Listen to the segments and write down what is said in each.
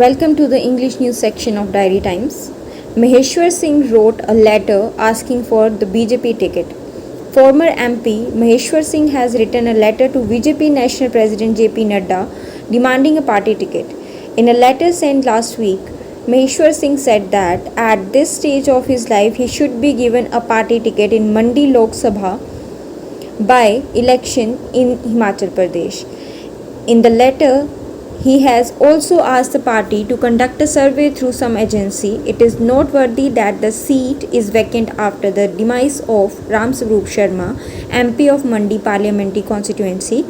Welcome to the English news section of Diary Times. Maheshwar Singh wrote a letter asking for the BJP ticket. Former MP Maheshwar Singh has written a letter to BJP National President JP Nadda demanding a party ticket. In a letter sent last week, Maheshwar Singh said that at this stage of his life he should be given a party ticket in Mandi Lok Sabha by election in Himachal Pradesh. In the letter, he has also asked the party to conduct a survey through some agency. It is noteworthy that the seat is vacant after the demise of Ram Swaroop Sharma, MP of Mandi Parliamentary Constituency,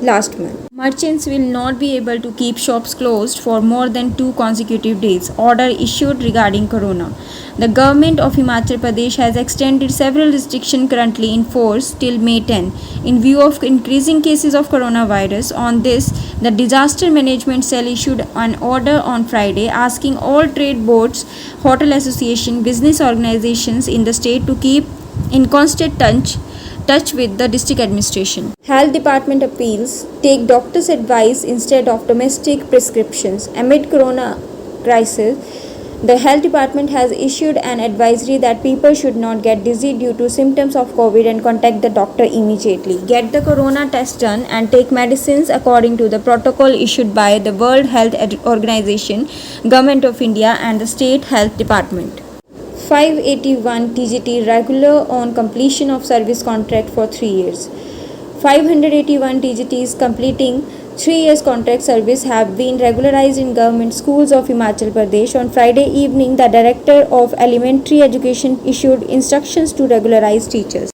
last month. Merchants will not be able to keep shops closed for more than 2 consecutive days. Order issued regarding Corona. The government of Himachal Pradesh has extended several restrictions currently in force till May 10 in view of increasing cases of coronavirus. On this, the Disaster Management Cell issued an order on Friday asking all trade boards, hotel association, business organizations in the state to keep in constant touch with the district administration. Health Department appeals take doctor's advice instead of domestic prescriptions. Amid corona crisis, the Health Department has issued an advisory that people should not get dizzy due to symptoms of COVID and contact the doctor immediately. Get the corona test done and take medicines according to the protocol issued by the World Health Organization, Government of India and the State Health Department. 581 TGT regular on completion of service contract for 3 years. 581 TGTs completing 3 years contract service have been regularized in government schools of Himachal Pradesh. On Friday evening, the Director of Elementary Education issued instructions to regularize teachers.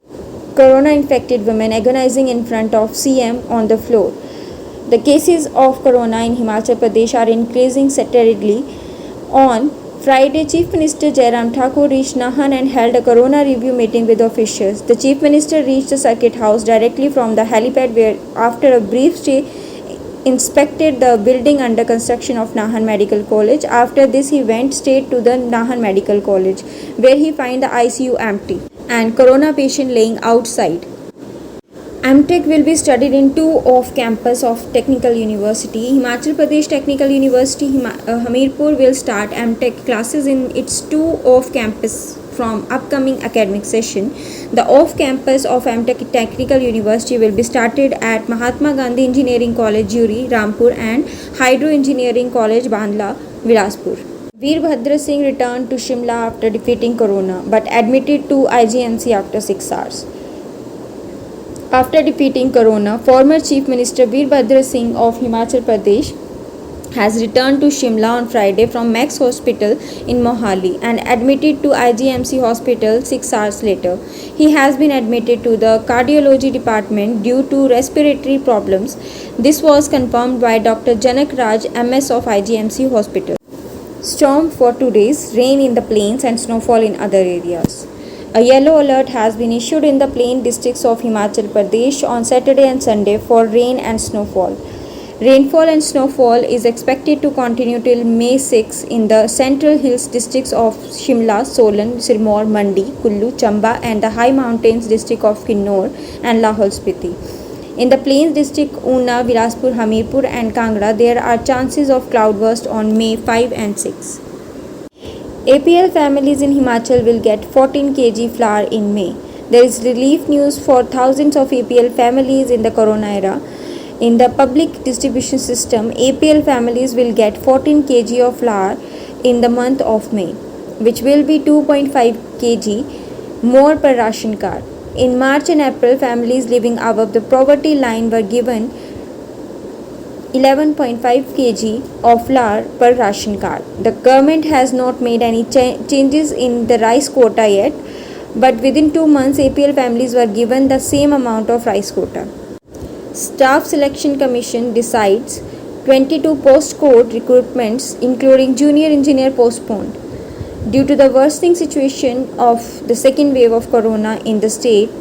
Corona-infected women agonizing in front of CM on the floor. The cases of corona in Himachal Pradesh are increasing steadily. On Friday, Chief Minister Jairam Thakur reached Nahan and held a corona review meeting with officials. The Chief Minister reached the Circuit House directly from the helipad where, after a brief stay, inspected the building under construction of Nahan Medical College. After this, he went straight to the Nahan Medical College, where he found the ICU empty and corona patient laying outside. MTech will be studied in 2 off-campus of Technical University. Himachal Pradesh Technical University Hamirpur will start MTech classes in its 2 off-campus from upcoming academic session. The off-campus of MTech Technical University will be started at Mahatma Gandhi Engineering College, Juri, Rampur and Hydro Engineering College, Bandla, Bilaspur. Veerbhadra Singh returned to Shimla after defeating Corona but admitted to IGMC after 6 hours. After defeating Corona, former Chief Minister Veerbhadra Singh of Himachal Pradesh has returned to Shimla on Friday from Max Hospital in Mohali and admitted to IGMC Hospital 6 hours later. He has been admitted to the cardiology department due to respiratory problems. This was confirmed by Dr. Janak Raj, MS of IGMC Hospital. Storm for 2 days, rain in the plains and snowfall in other areas. A yellow alert has been issued in the plain districts of Himachal Pradesh on Saturday and Sunday for rain and snowfall. Rainfall and snowfall is expected to continue till May 6 in the central hills districts of Shimla, Solan, Sirmaur, Mandi, Kullu, Chamba and the high mountains district of Kinnaur and Lahaul Spiti. In the plains district Una, Bilaspur, Hamirpur and Kangra, there are chances of cloudburst on May 5 and 6. APL families in Himachal will get 14 kg flour in May. There is relief news for thousands of APL families in the corona era. In the public distribution system, APL families will get 14 kg of flour in the month of May, which will be 2.5 kg more per ration card. In March and April, families living above the poverty line were given 11.5 kg of flour per ration card. The government has not made any changes in the rice quota yet, but within 2 months APL families were given the same amount of rice quota. Staff Selection Commission decides 22 post-code recruitments including junior engineer postponed. Due to the worsening situation of the second wave of corona in the state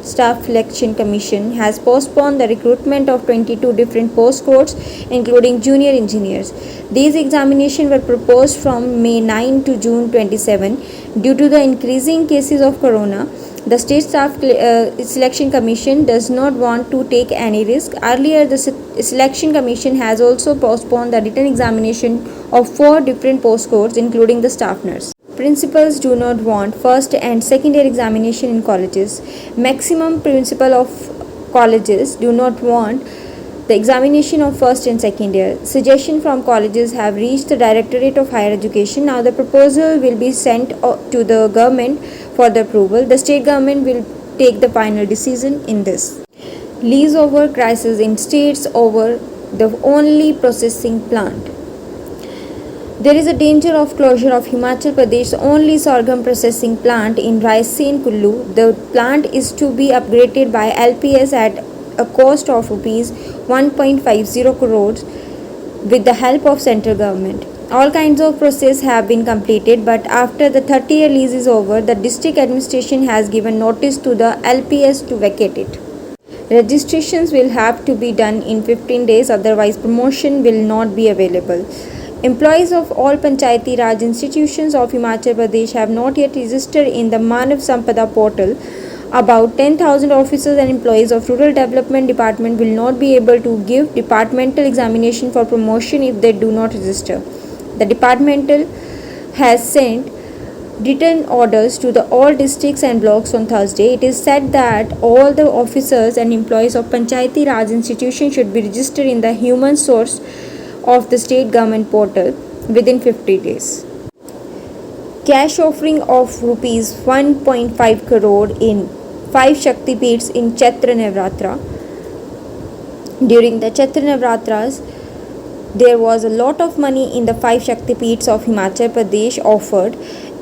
Staff Selection Commission has postponed the recruitment of 22 different post codes including junior engineers. These examinations were proposed from May 9 to June 27. Due to the increasing cases of corona, The State Staff Selection Commission does not want to take any risk. Earlier, the Selection Commission has also postponed the written examination of 4 different post codes, including the staff nurse. Principals do not want first and second year examination in colleges. Maximum principal of colleges do not want the examination of first and second year. Suggestions from colleges have reached the Directorate of Higher Education. Now the proposal will be sent to the government for the approval. The state government will take the final decision in this. Lease over crisis in states over the only processing plant. There is a danger of closure of Himachal Pradesh's only sorghum processing plant in Raisen Kullu. The plant is to be upgraded by LPS at a cost of rupees 1.50 crores with the help of central government. All kinds of process have been completed, but after the 30-year lease is over, the district administration has given notice to the LPS to vacate it. Registrations will have to be done in 15 days, otherwise promotion will not be available. Employees of all Panchayati Raj institutions of Himachal Pradesh have not yet registered in the Manav Sampada portal. About 10,000 officers and employees of Rural Development Department will not be able to give departmental examination for promotion if they do not register. The departmental has sent written orders to all districts and blocks on Thursday. It is said that all the officers and employees of Panchayati Raj institution should be registered in the human source of the state government portal within 50 days. Cash offering of rupees 1.5 crore in 5 Shakti Peeths in Chaitra Navratra. During the Chaitra Navratras, there was a lot of money in the 5 Shakti Peeths of Himachal Pradesh offered.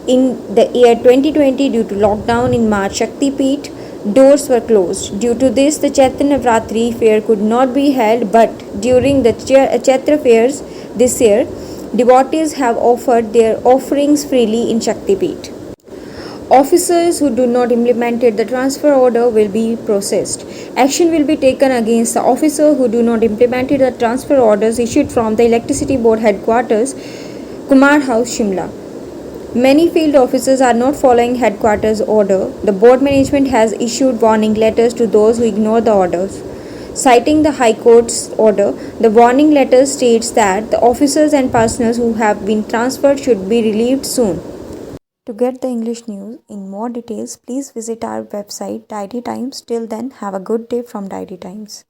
In the year 2020, due to lockdown in March, Shakti Peeth doors were closed. Due to this, the Chaitra Navratri fair could not be held, but during the Chaitra fairs this year, devotees have offered their offerings freely in Shakti Peeth. Officers who do not implement the transfer order will be processed. Action will be taken against the officer who do not implement the transfer orders issued from the Electricity Board headquarters, Kumar House, Shimla. Many field officers are not following headquarters order. The board management has issued warning letters to those who ignore the orders. Citing the High Court's order, the warning letter states that the officers and personnel who have been transferred should be relieved soon. To get the English news in more details, please visit our website Diary Times. Till then, have a good day from Diary Times.